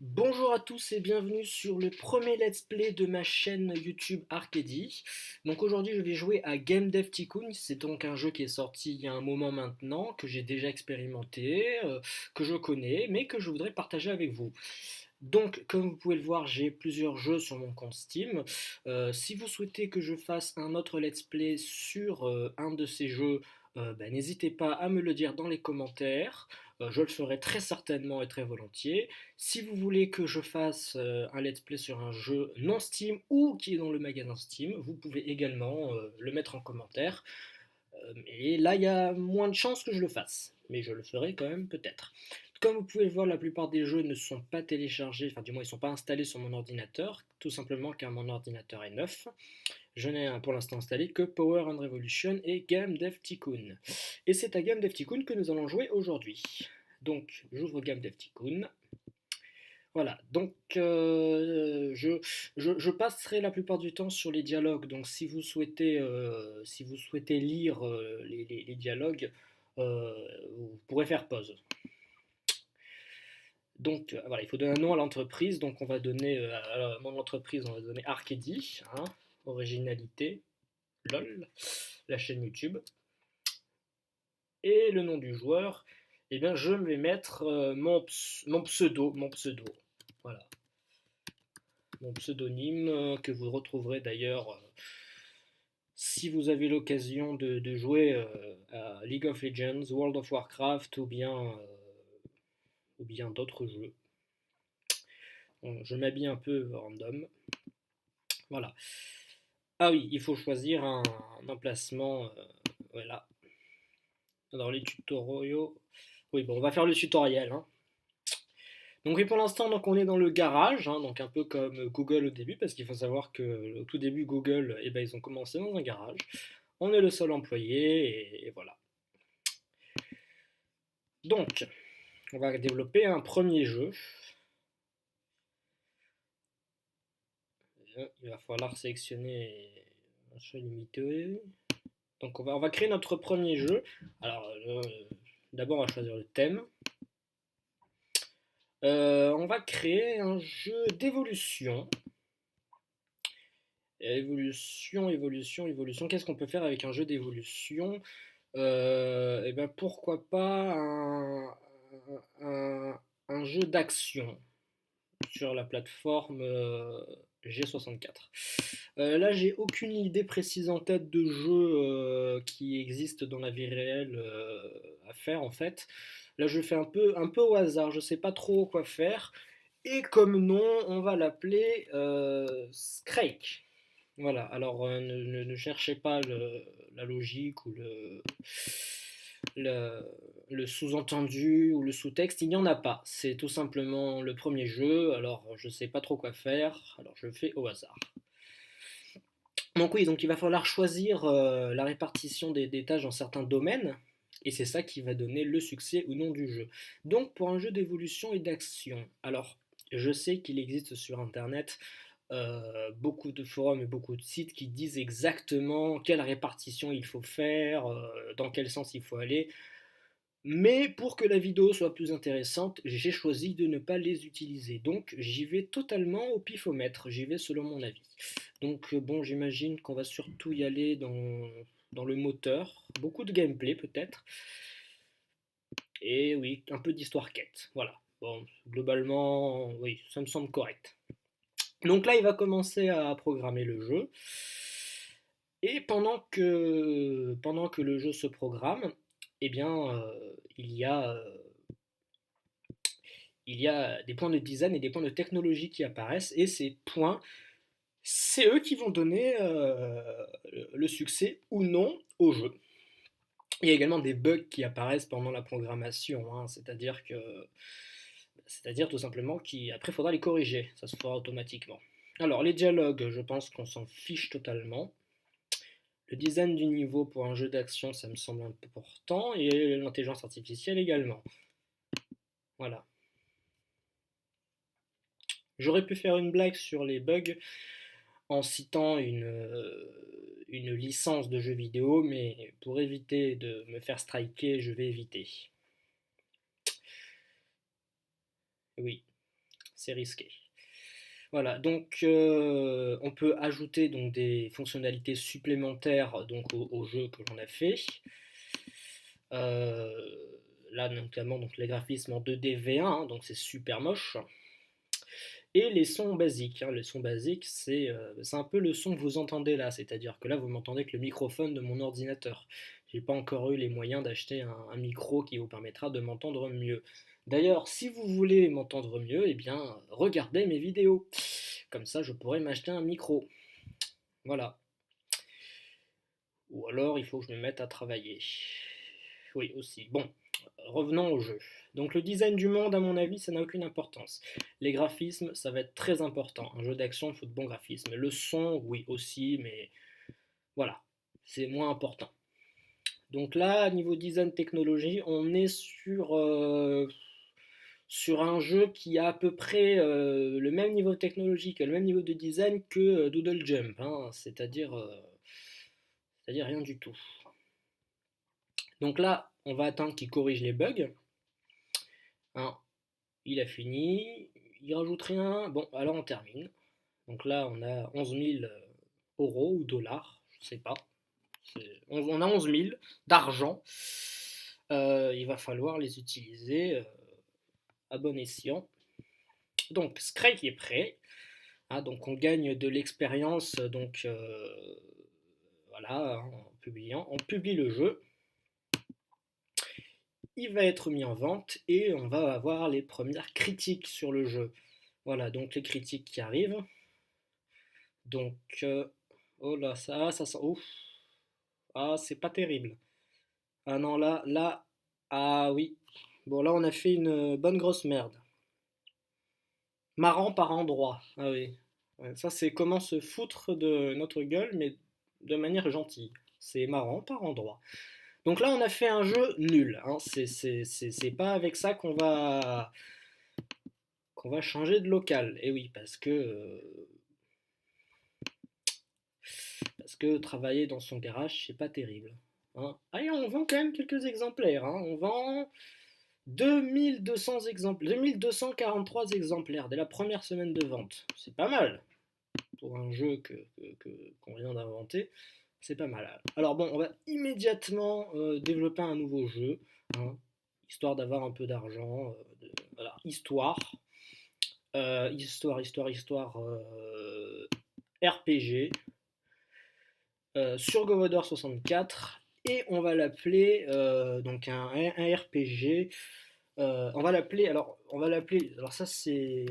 Bonjour à tous et bienvenue sur le premier let's play de ma chaîne YouTube Arcady. Donc aujourd'hui je vais jouer à Game Dev Tycoon, c'est donc un jeu qui est sorti il y a un moment maintenant, que j'ai déjà expérimenté, que je connais, mais que je voudrais partager avec vous. Donc comme vous pouvez le voir j'ai plusieurs jeux sur mon compte Steam. Si vous souhaitez que je fasse un autre let's play sur un de ces jeux, n'hésitez pas à me le dire dans les commentaires. Je le ferai très certainement et très volontiers. Si vous voulez que je fasse un let's play sur un jeu non Steam ou qui est dans le magasin Steam, vous pouvez également le mettre en commentaire. Et là, il y a moins de chances que je le fasse, mais je le ferai quand même peut-être. Comme vous pouvez le voir, la plupart des jeux ne sont pas téléchargés, enfin du moins ils ne sont pas installés sur mon ordinateur, tout simplement car mon ordinateur est neuf. Je n'ai pour l'instant installé que Power and Revolution et Game Dev Tycoon. Et c'est à Game Dev Tycoon que nous allons jouer aujourd'hui. Donc j'ouvre Game Dev Tycoon. Voilà, donc je passerai la plupart du temps sur les dialogues. Donc si vous souhaitez lire les dialogues, vous pourrez faire pause. Donc voilà, il faut donner un nom à l'entreprise. Donc on va donner à mon entreprise, on va donner Arcady, hein, originalité, lol, la chaîne YouTube. Et le nom du joueur, eh bien je vais mettre mon pseudo. Voilà. Mon pseudonyme que vous retrouverez d'ailleurs si vous avez l'occasion de jouer à League of Legends, World of Warcraft ou bien d'autres jeux. Bon, je m'habille un peu random. Voilà. Ah oui, il faut choisir un emplacement. Voilà. Dans les tutoriaux. Oui, bon, on va faire le tutoriel, hein. Donc oui, pour l'instant, donc on est dans le garage, hein, donc un peu comme Google au début, parce qu'il faut savoir que au tout début, Google, eh ben, ils ont commencé dans un garage. On est le seul employé, et voilà. Donc, on va développer un premier jeu. Il va falloir sélectionner un jeu limité. Donc on va créer notre premier jeu. Alors, d'abord, on va choisir le thème. On va créer un jeu d'évolution. Évolution. Qu'est-ce qu'on peut faire avec un jeu d'évolution? Et ben pourquoi pas un jeu d'action sur la plateforme G64. Là, j'ai aucune idée précise en tête de jeu qui existe dans la vie réelle à faire en fait. Là, je fais un peu au hasard, je sais pas trop quoi faire. Et comme nom, on va l'appeler Scrake. Voilà, alors ne cherchez pas la logique ou le, le sous-entendu ou le sous-texte, il n'y en a pas. C'est tout simplement le premier jeu, alors je ne sais pas trop quoi faire, alors je fais au hasard. Donc oui, donc il va falloir choisir la répartition des tâches dans certains domaines, et c'est ça qui va donner le succès ou non du jeu. Donc pour un jeu d'évolution et d'action, alors je sais qu'il existe sur Internet beaucoup de forums et beaucoup de sites qui disent exactement quelle répartition il faut faire, dans quel sens il faut aller. Mais pour que la vidéo soit plus intéressante, j'ai choisi de ne pas les utiliser. Donc j'y vais totalement au pifomètre, j'y vais selon mon avis. Donc bon, j'imagine qu'on va surtout y aller dans le moteur, beaucoup de gameplay peut-être, et oui, un peu d'histoire quête. Voilà. Bon, globalement, oui, ça me semble correct. Donc là, il va commencer à programmer le jeu. Et pendant que le jeu se programme, eh bien, il y a des points de design et des points de technologie qui apparaissent. Et ces points, c'est eux qui vont donner le succès ou non au jeu. Il y a également des bugs qui apparaissent pendant la programmation, hein, c'est-à-dire tout simplement qu'après il faudra les corriger, ça se fera automatiquement. Alors les dialogues, je pense qu'on s'en fiche totalement. Le design du niveau pour un jeu d'action, ça me semble important, et l'intelligence artificielle également. Voilà. J'aurais pu faire une blague sur les bugs en citant une licence de jeu vidéo, mais pour éviter de me faire striker, je vais éviter. Oui. c'est risqué. Voilà, donc on peut ajouter donc des fonctionnalités supplémentaires donc au jeu que l'on a fait. Euh, Là notamment donc les graphismes en 2D V1, hein, donc c'est super moche. Et les sons basiques, hein. Les sons basiques, c'est un peu le son que vous entendez là, c'est-à-dire que là vous m'entendez avec le microphone de mon ordinateur. J'ai pas encore eu les moyens d'acheter un micro qui vous permettra de m'entendre mieux. D'ailleurs, si vous voulez m'entendre mieux, eh bien regardez mes vidéos. Comme ça je pourrais m'acheter un micro. Voilà. Ou alors il faut que je me mette à travailler. Oui, aussi. Bon, revenons au jeu. Donc le design du monde, à mon avis, ça n'a aucune importance. Les graphismes, ça va être très important. Un jeu d'action, il faut de bons graphismes. Le son, oui aussi, mais voilà, c'est moins important. Donc là, niveau design technologie, on est sur un jeu qui a à peu près le même niveau technologique, le même niveau de design que Doodle Jump, hein, c'est-à-dire rien du tout. Donc là, on va attendre qu'il corrige les bugs. Hein, il a fini, il rajoute rien. Bon, alors on termine. Donc là, on a 11 000 euros ou dollars, je sais pas. On a 11 000 d'argent. Il va falloir les utiliser à bon escient. Donc, Scrake est prêt. Hein, donc, on gagne de l'expérience. Donc, voilà, en publiant. On publie le jeu. Il va être mis en vente et on va avoir les premières critiques sur le jeu. Voilà, donc les critiques qui arrivent. Donc, oh là, ouf. Ah, c'est pas terrible. Ah non, ah oui. Bon, là, on a fait une bonne grosse merde. Marrant par endroit. Ah oui. Ouais, ça, c'est comment se foutre de notre gueule, mais de manière gentille. C'est marrant par endroit. Donc là, on a fait un jeu nul. Hein. C'est pas avec ça qu'on va changer de local. Et oui, parce que travailler dans son garage, c'est pas terrible. Hein. Allez, on vend quand même quelques exemplaires. Hein. On vend 2200 exemplaires, 2243 exemplaires dès la première semaine de vente. C'est pas mal pour un jeu qu'on vient d'inventer. C'est pas mal. Alors bon, on va immédiatement développer un nouveau jeu, hein, histoire d'avoir un peu d'argent. Voilà, histoire. Histoire, RPG. Sur Commodore 64 et on va l'appeler donc un RPG. Alors ça c'est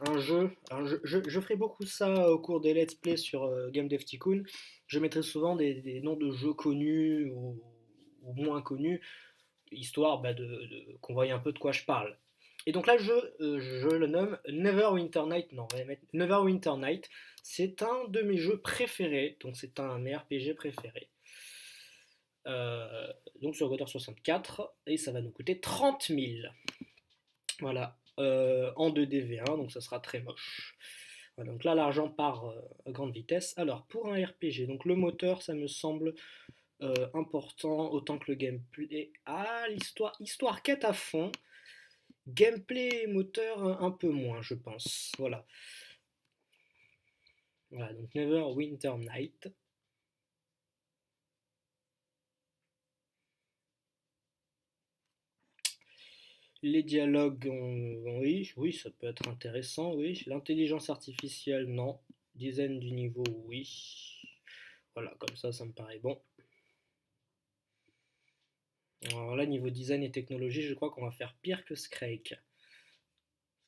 un jeu. Alors je ferai beaucoup ça au cours des let's play sur Game Dev Tycoon. Je mettrai souvent des noms de jeux connus ou moins connus, histoire qu'on voie un peu de quoi je parle. Et donc là, je le nomme Neverwinter Night. Non, on va mettre Neverwinter Night. C'est un de mes jeux préférés. Donc c'est un de mes RPG préférés. Donc sur Commodore 64. Et ça va nous coûter 30 000. Voilà. En 2DV1. Donc ça sera très moche. Voilà, donc là, l'argent part à grande vitesse. Alors pour un RPG, donc le moteur, ça me semble important autant que le gameplay. Ah, histoire quête à fond. Gameplay et moteur un peu moins, je pense. Voilà. Voilà, donc Neverwinter Night. Les dialogues, oui, ça peut être intéressant, oui. L'intelligence artificielle, non. Design du niveau, oui. Voilà, comme ça me paraît bon. Alors là, niveau design et technologie, je crois qu'on va faire pire que Scrake.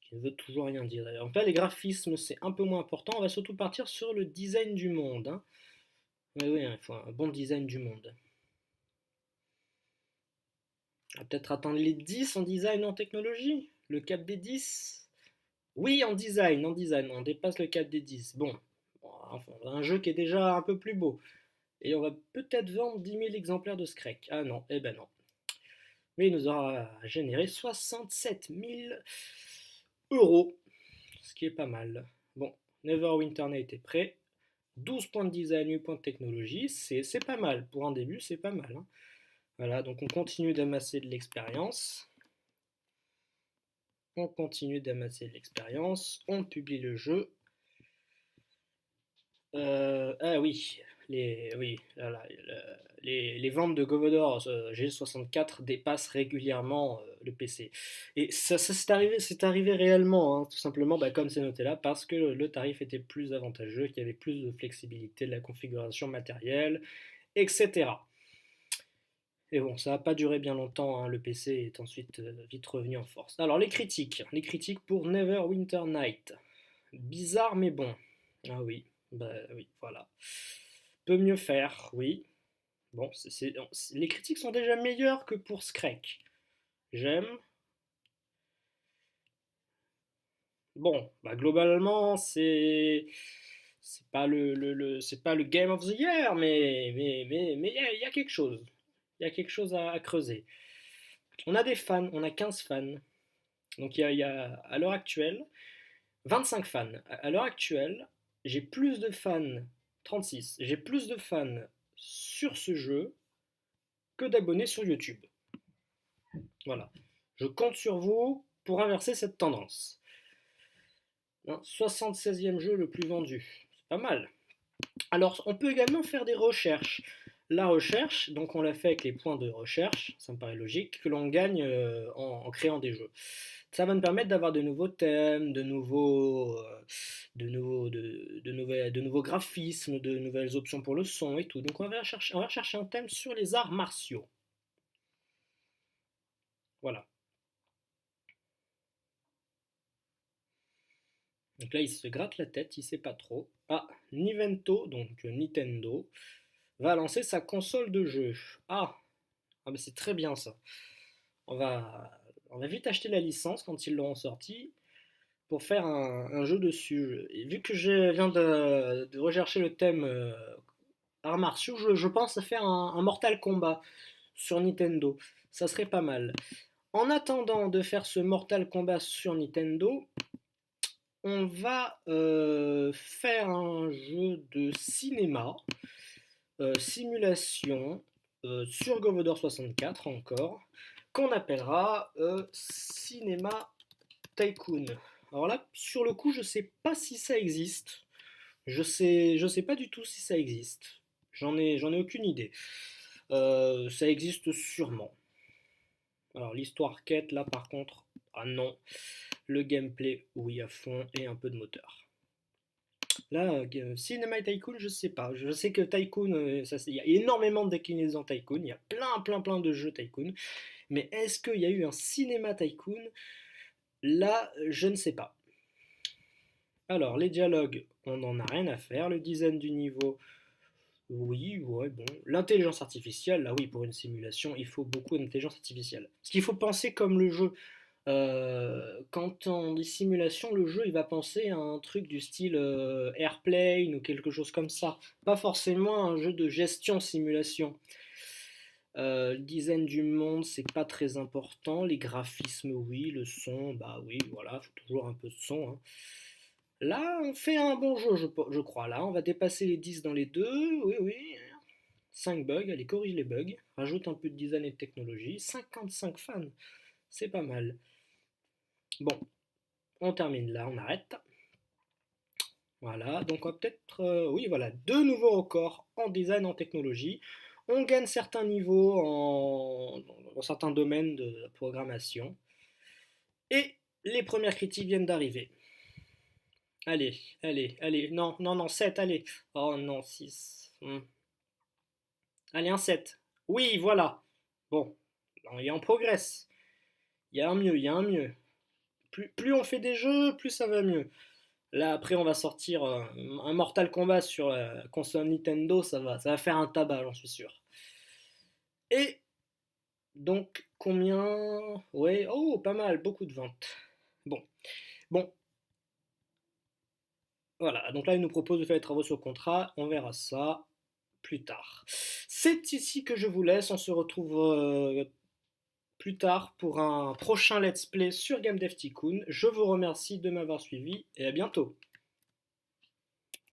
Ce qui ne veut toujours rien dire d'ailleurs. Donc là, les graphismes, c'est un peu moins important. On va surtout partir sur le design du monde. Hein. Oui, il faut un bon design du monde. On va peut-être atteindre les 10 en design en technologie. Le cap des 10. Oui, en design, on dépasse le cap des 10. Bon, enfin, on a un jeu qui est déjà un peu plus beau. Et on va peut-être vendre 10 000 exemplaires de Scrake. Ah non, eh ben non. Mais il nous aura généré 67 000 euros, ce qui est pas mal. Bon, Neverwinter Night est prêt. 12 points de design, 8 points de technologie, c'est pas mal. Pour un début, c'est pas mal. Hein. Voilà, donc on continue d'amasser de l'expérience. On continue d'amasser l'expérience. On publie le jeu. Ah oui, voilà, les ventes de Commodore G64 dépassent régulièrement le PC. Et ça c'est arrivé réellement, hein, tout simplement comme c'est noté là, parce que le tarif était plus avantageux, qu'il y avait plus de flexibilité de la configuration matérielle, etc. Et bon, ça n'a pas duré bien longtemps, hein, le PC est ensuite vite revenu en force. Alors les critiques pour Neverwinter Night. Bizarre mais bon. Ah oui, bah oui, voilà. Peut mieux faire, oui. Bon, les critiques sont déjà meilleures que pour Scrake. J'aime. Bon, globalement, c'est pas c'est pas le Game of the Year, mais il y a quelque chose. Il y a quelque chose à creuser. On a des fans, on a 15 fans. Donc il y a à l'heure actuelle 25 fans. À l'heure actuelle, j'ai plus de fans, 36, j'ai plus de fans sur ce jeu que d'abonnés sur YouTube. Voilà. Je compte sur vous pour inverser cette tendance. 76e jeu le plus vendu. C'est pas mal. Alors, on peut également faire des recherches. La recherche, donc on l'a fait avec les points de recherche, ça me paraît logique, que l'on gagne en créant des jeux. Ça va nous permettre d'avoir de nouveaux thèmes, de nouveaux graphismes, de nouvelles options pour le son et tout. Donc on va chercher un thème sur les arts martiaux. Voilà. Donc là, il se gratte la tête, il sait pas trop. Ah, Nivento, donc Nintendo, va lancer sa console de jeu. Ah, c'est très bien ça. On va, on va vite acheter la licence quand ils l'auront sorti pour faire un jeu dessus. Et vu que je viens de rechercher le thème arts martiaux, je pense à faire un Mortal Kombat sur Nintendo. Ça serait pas mal. En attendant de faire ce Mortal Kombat sur Nintendo, on va faire un jeu de cinéma, simulation, sur Commodore 64 encore, qu'on appellera Cinéma Tycoon. Alors là, sur le coup, je sais pas si ça existe. Je sais pas du tout si ça existe. J'en ai aucune idée. Ça existe sûrement. Alors l'histoire quête, là par contre, ah non. Le gameplay, oui à fond, et un peu de moteur. Là, Cinema Tycoon, je sais pas. Je sais que Tycoon, il y a énormément de déclinaisons Tycoon. Il y a plein de jeux Tycoon. Mais est-ce qu'il y a eu un Cinéma Tycoon? Là, je ne sais pas. Alors, les dialogues, on n'en a rien à faire. Le design du niveau, oui, ouais, bon. L'intelligence artificielle, là oui, pour une simulation, il faut beaucoup d'intelligence artificielle. Parce qu'il faut penser comme le jeu. Quand on dit simulation, le jeu il va penser à un truc du style Airplane ou quelque chose comme ça. Pas forcément un jeu de gestion simulation. Le design du monde, c'est pas très important. Les graphismes, oui. Le son, bah oui, voilà, faut toujours un peu de son, hein. Là, on fait un bon jeu, je crois. Là, on va dépasser les 10 dans les deux. Oui, oui. 5 bugs, allez, corrige les bugs. Rajoute un peu de design et de technologie. 55 fans, c'est pas mal. Bon, on termine là, on arrête. Voilà, donc on va peut-être, oui, voilà, deux nouveaux records en design, en technologie. On gagne certains niveaux dans certains domaines de la programmation. Et les premières critiques viennent d'arriver. Allez, allez, non, 7, allez. Oh non, 6. Allez, un 7. Oui, voilà. Bon, et on progresse. Il y a un mieux, il y a un mieux. Plus on fait des jeux, plus ça va mieux. Là, après, on va sortir un Mortal Kombat sur la console Nintendo, ça va faire un tabac, j'en suis sûr. Et donc, combien? Ouais, oh, pas mal, beaucoup de ventes. Bon, bon, voilà. Donc là, il nous propose de faire les travaux sur le contrat. On verra ça plus tard. C'est ici que je vous laisse. On se retrouve plus tard pour un prochain let's play sur Game Dev Tycoon. Je vous remercie de m'avoir suivi et à bientôt.